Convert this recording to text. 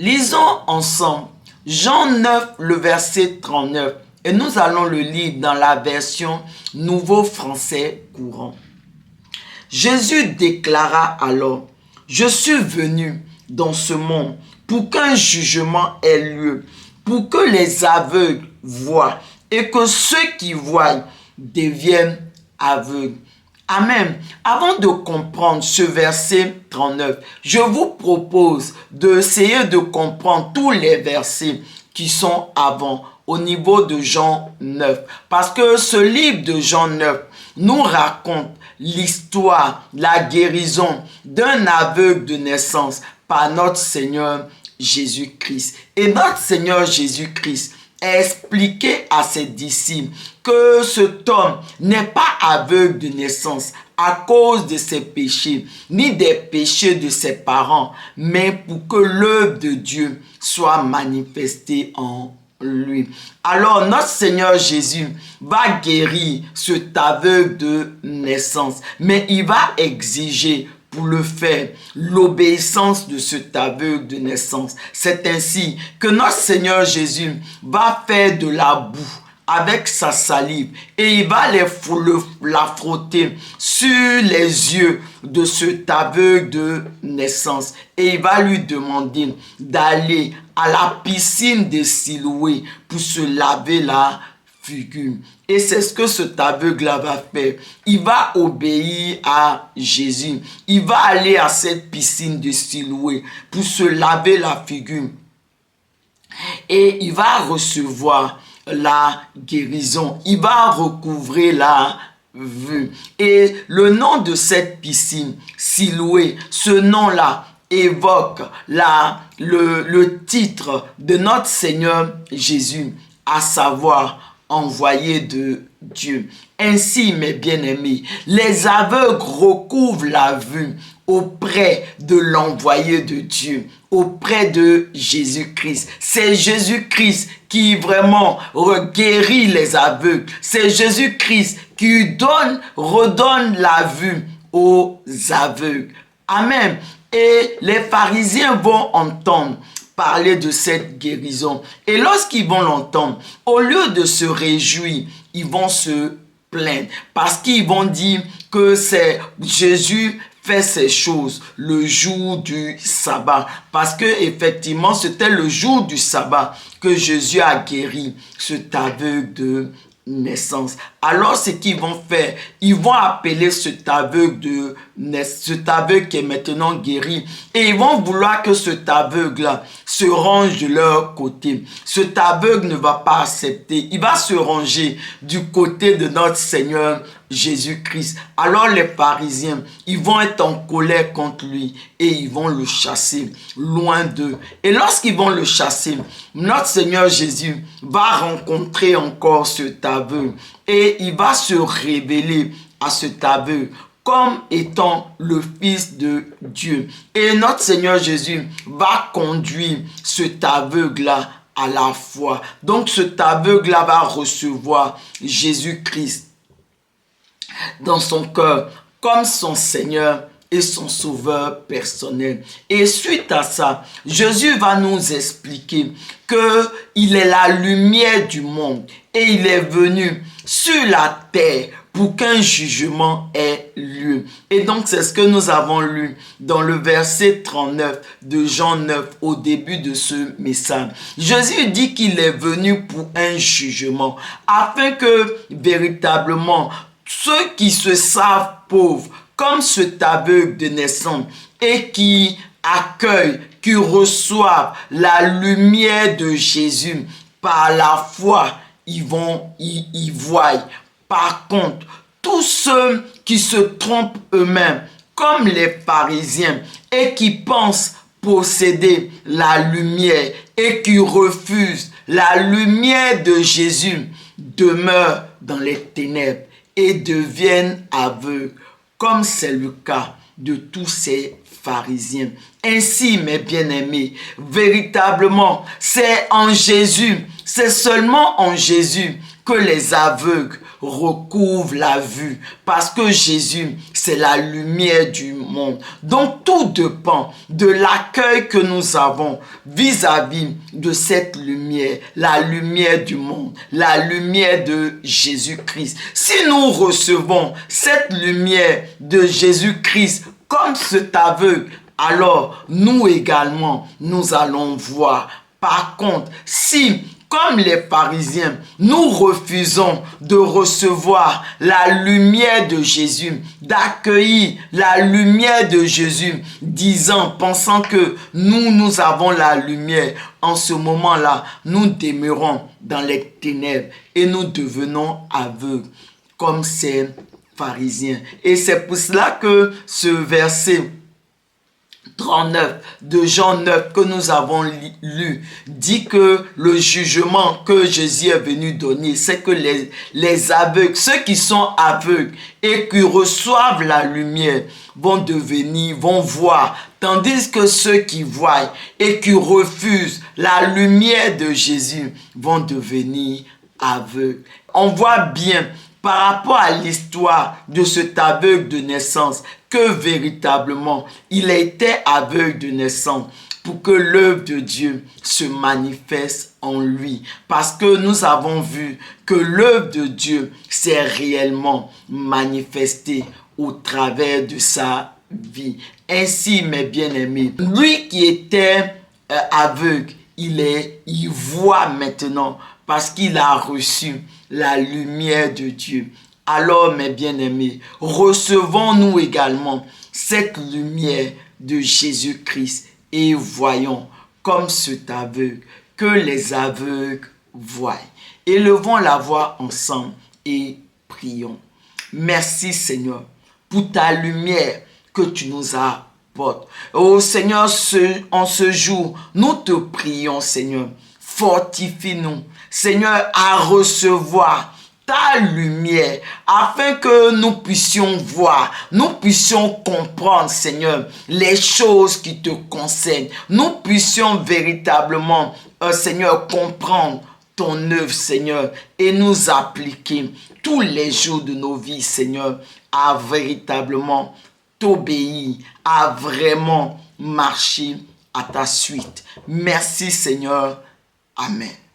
Lisons ensemble Jean 9, le verset 39. Et nous allons le lire dans la version Nouveau Français Courant. Jésus déclara alors, « Je suis venu dans ce monde pour qu'un jugement ait lieu, pour que les aveugles voient et que ceux qui voient deviennent aveugles. » Amen. Avant de comprendre ce verset 39, je vous propose d'essayer de comprendre tous les versets qui sont avant, au niveau de Jean 9. Parce que ce livre de Jean 9 nous raconte l'histoire, la guérison d'un aveugle de naissance par notre Seigneur Jésus-Christ. Et notre Seigneur Jésus-Christ a expliqué à ses disciples que cet homme n'est pas aveugle de naissance à cause de ses péchés, ni des péchés de ses parents, mais pour que l'œuvre de Dieu soit manifestée en lui. Alors notre Seigneur Jésus va guérir cet aveugle de naissance, mais il va exiger pour le faire l'obéissance de cet aveugle de naissance. C'est ainsi que notre Seigneur Jésus va faire de la boue avec sa salive et il va la frotter sur les yeux de cet aveugle de naissance et il va lui demander d'aller à la piscine de Siloé pour se laver la figure. Et c'est ce que cet aveugle-là va faire. Il va obéir à Jésus. Il va aller à cette piscine de Siloé pour se laver la figure. Et il va recevoir la guérison. Il va recouvrer la vue. Et le nom de cette piscine, Siloé, ce nom-là évoque le titre de notre Seigneur Jésus, à savoir envoyé de Dieu. Ainsi, mes bien-aimés, les aveugles recouvrent la vue auprès de l'envoyé de Dieu, auprès de Jésus-Christ. C'est Jésus-Christ qui vraiment guérit les aveugles. C'est Jésus-Christ qui redonne la vue aux aveugles. Amen. Et les pharisiens vont entendre parler de cette guérison. Et lorsqu'ils vont l'entendre, au lieu de se réjouir, ils vont se plaindre. Parce qu'ils vont dire que c'est Jésus fait ces choses le jour du sabbat. Parce que effectivement, c'était le jour du sabbat que Jésus a guéri cet aveugle de naissance. Alors, ce qu'ils vont faire, ils vont appeler cet aveugle qui est maintenant guéri, et ils vont vouloir que cet aveugle-là se range de leur côté. Cet aveugle ne va pas accepter. Il va se ranger du côté de notre Seigneur Jésus-Christ. Alors les pharisiens, ils vont être en colère contre lui et ils vont le chasser loin d'eux. Et lorsqu'ils vont le chasser, notre Seigneur Jésus va rencontrer encore cet aveugle et il va se révéler à cet aveugle comme étant le Fils de Dieu. Et notre Seigneur Jésus va conduire cet aveugle-là à la foi. Donc cet aveugle-là va recevoir Jésus-Christ dans son cœur comme son Seigneur et son sauveur personnel. Et suite à ça, Jésus va nous expliquer qu'il est la lumière du monde et il est venu sur la terre pour qu'un jugement ait lieu. Et donc, c'est ce que nous avons lu dans le verset 39 de Jean 9 au début de ce message. Jésus dit qu'il est venu pour un jugement afin que véritablement ceux qui se savent pauvres, comme cet aveugle de naissance, et qui accueillent, qui reçoivent la lumière de Jésus par la foi, ils voient. Par contre, tous ceux qui se trompent eux-mêmes, comme les pharisiens, et qui pensent posséder la lumière, et qui refusent la lumière de Jésus, demeurent dans les ténèbres et deviennent aveugles, comme c'est le cas de tous ces pharisiens. Ainsi, mes bien-aimés, véritablement, c'est en Jésus, c'est seulement en Jésus que les aveugles recouvre la vue parce que Jésus, c'est la lumière du monde. Donc, tout dépend de l'accueil que nous avons vis-à-vis de cette lumière, la lumière du monde, la lumière de Jésus-Christ. Si nous recevons cette lumière de Jésus-Christ comme cet aveugle, alors nous également, nous allons voir. Par contre, si, comme les pharisiens, nous refusons de recevoir la lumière de Jésus, d'accueillir la lumière de Jésus, pensant que nous avons la lumière, en ce moment-là, nous demeurons dans les ténèbres et nous devenons aveugles, comme ces pharisiens. Et c'est pour cela que ce verset 39 de Jean 9 que nous avons lu dit que le jugement que Jésus est venu donner, c'est que les aveugles, ceux qui sont aveugles et qui reçoivent la lumière vont voir, tandis que ceux qui voient et qui refusent la lumière de Jésus vont devenir aveugles. On voit bien par rapport à l'histoire de cet aveugle de naissance que véritablement il était aveugle de naissance pour que l'œuvre de Dieu se manifeste en lui. Parce que nous avons vu que l'œuvre de Dieu s'est réellement manifestée au travers de sa vie. Ainsi, mes bien-aimés, lui qui était aveugle, il voit maintenant parce qu'il a reçu la lumière de Dieu. Alors, mes bien-aimés, recevons-nous également cette lumière de Jésus-Christ et voyons comme cet aveugle que les aveugles voient. Élevons la voix ensemble et prions. Merci Seigneur pour ta lumière que tu nous apportes. Oh Seigneur, en ce jour, nous te prions Seigneur. Fortifie-nous, Seigneur, à recevoir ta lumière, afin que nous puissions voir, nous puissions comprendre, Seigneur, les choses qui te concernent. Nous puissions véritablement, Seigneur, comprendre ton œuvre, Seigneur, et nous appliquer tous les jours de nos vies, Seigneur, à véritablement t'obéir, à vraiment marcher à ta suite. Merci, Seigneur. Amen.